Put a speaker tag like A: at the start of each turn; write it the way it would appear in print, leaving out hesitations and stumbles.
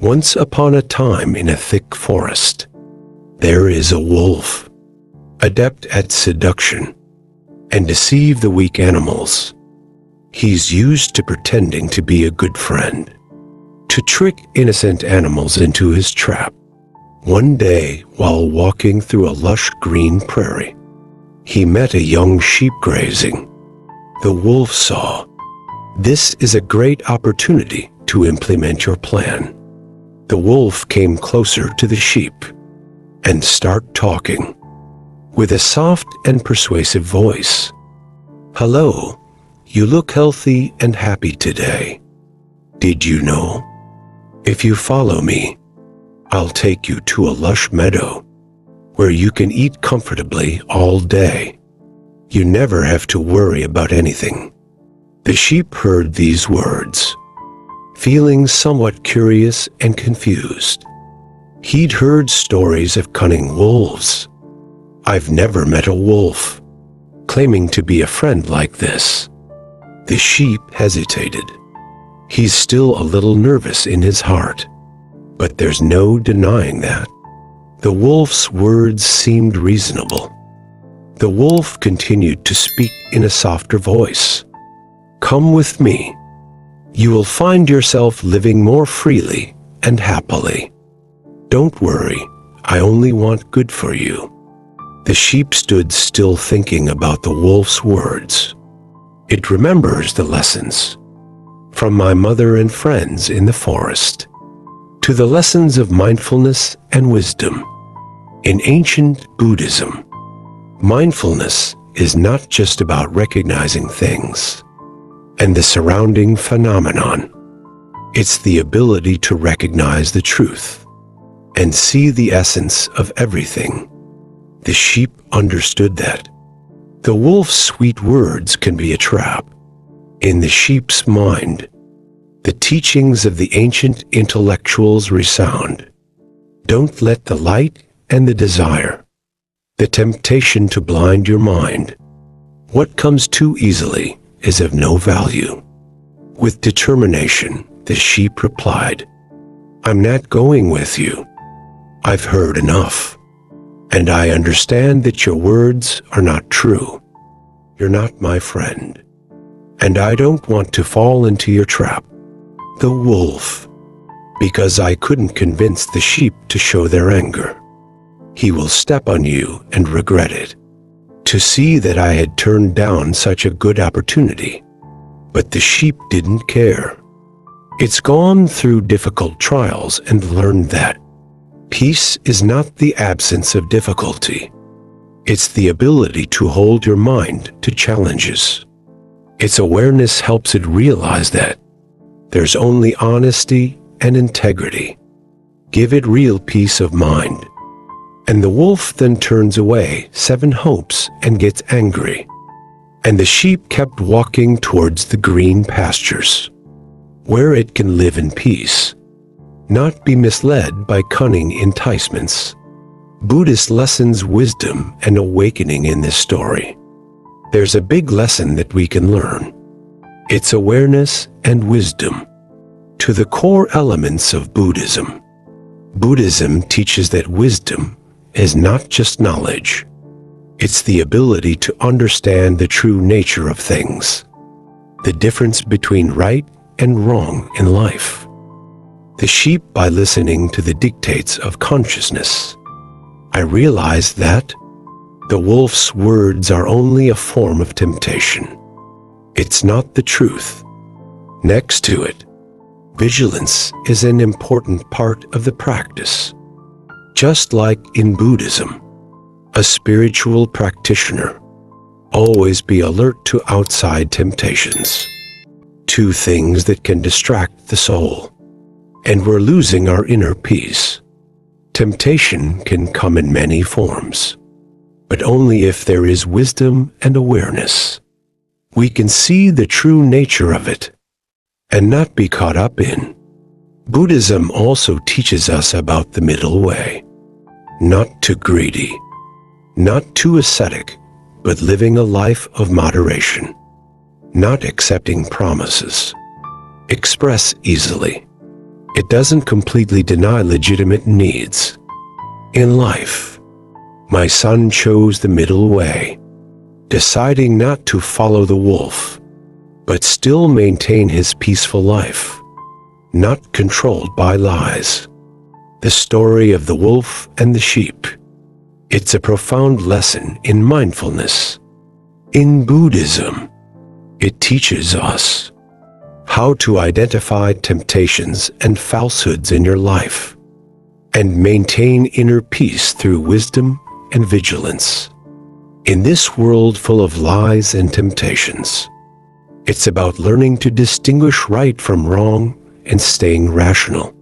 A: Once upon a time in a thick forest, there is a wolf, adept at seduction, and deceive the weak animals. He's used to pretending to be a good friend, to trick innocent animals into his trap. One day, while walking through a lush green prairie, he met a young sheep grazing. The wolf saw, "This is a great opportunity to implement your plan." The wolf came closer to the sheep and started talking with a soft and persuasive voice. "Hello, you look healthy and happy today. Did you know? If you follow me, I'll take you to a lush meadow where you can eat comfortably all day. You never have to worry about anything." The sheep heard these words, feeling somewhat curious and confused. He'd heard stories of cunning wolves. "I've never met a wolf claiming to be a friend like this." The sheep hesitated. He's still a little nervous in his heart, but there's no denying that. The wolf's words seemed reasonable. The wolf continued to speak in a softer voice. "Come with me. You will find yourself living more freely and happily. Don't worry, I only want good for you." The sheep stood still thinking about the wolf's words. It remembers the lessons from my mother and friends in the forest to the lessons of mindfulness and wisdom. In ancient Buddhism, mindfulness is not just about recognizing things and the surrounding phenomenon. It's the ability to recognize the truth and see the essence of everything. The sheep understood that. The wolf's sweet words can be a trap. In the sheep's mind, the teachings of the ancient intellectuals resound. Don't let the light and the desire, the temptation to blind your mind. What comes too easily is of no value. With determination, the sheep replied, "I'm not going with you. I've heard enough, and I understand that your words are not true. You're not my friend, and I don't want to fall into your trap." The wolf, "Because I couldn't convince the sheep to show their anger. He will step on you and regret it. To see that I had turned down such a good opportunity." But the sheep didn't care. It's gone through difficult trials and learned that peace is not the absence of difficulty. It's the ability to hold your mind to challenges. Its awareness helps it realize that there's only honesty and integrity. Give it real peace of mind. And the wolf then turns away 7 hopes and gets angry. And the sheep kept walking towards the green pastures, where it can live in peace, not be misled by cunning enticements. Buddhist lessons, wisdom, and awakening in this story. There's a big lesson that we can learn. It's awareness and wisdom, to the core elements of Buddhism. Buddhism teaches that wisdom is not just knowledge. It's the ability to understand the true nature of things, the difference between right and wrong in life. The sheep, by listening to the dictates of consciousness, I realized that the wolf's words are only a form of temptation. It's not the truth. Next to it, vigilance is an important part of the practice. Just like in Buddhism, a spiritual practitioner always be alert to outside temptations, to things that can distract the soul, and we're losing our inner peace. Temptation can come in many forms, but only if there is wisdom and awareness. We can see the true nature of it and not be caught up in. Buddhism also teaches us about the middle way. Not too greedy, not too ascetic, but living a life of moderation. Not accepting promises. Express easily. It doesn't completely deny legitimate needs. In life, my son chose the middle way, deciding not to follow the wolf, but still maintain his peaceful life, not controlled by lies. The story of the wolf and the sheep. It's a profound lesson in mindfulness. In Buddhism, it teaches us how to identify temptations and falsehoods in your life and maintain inner peace through wisdom and vigilance. In this world full of lies and temptations, it's about learning to distinguish right from wrong and staying rational.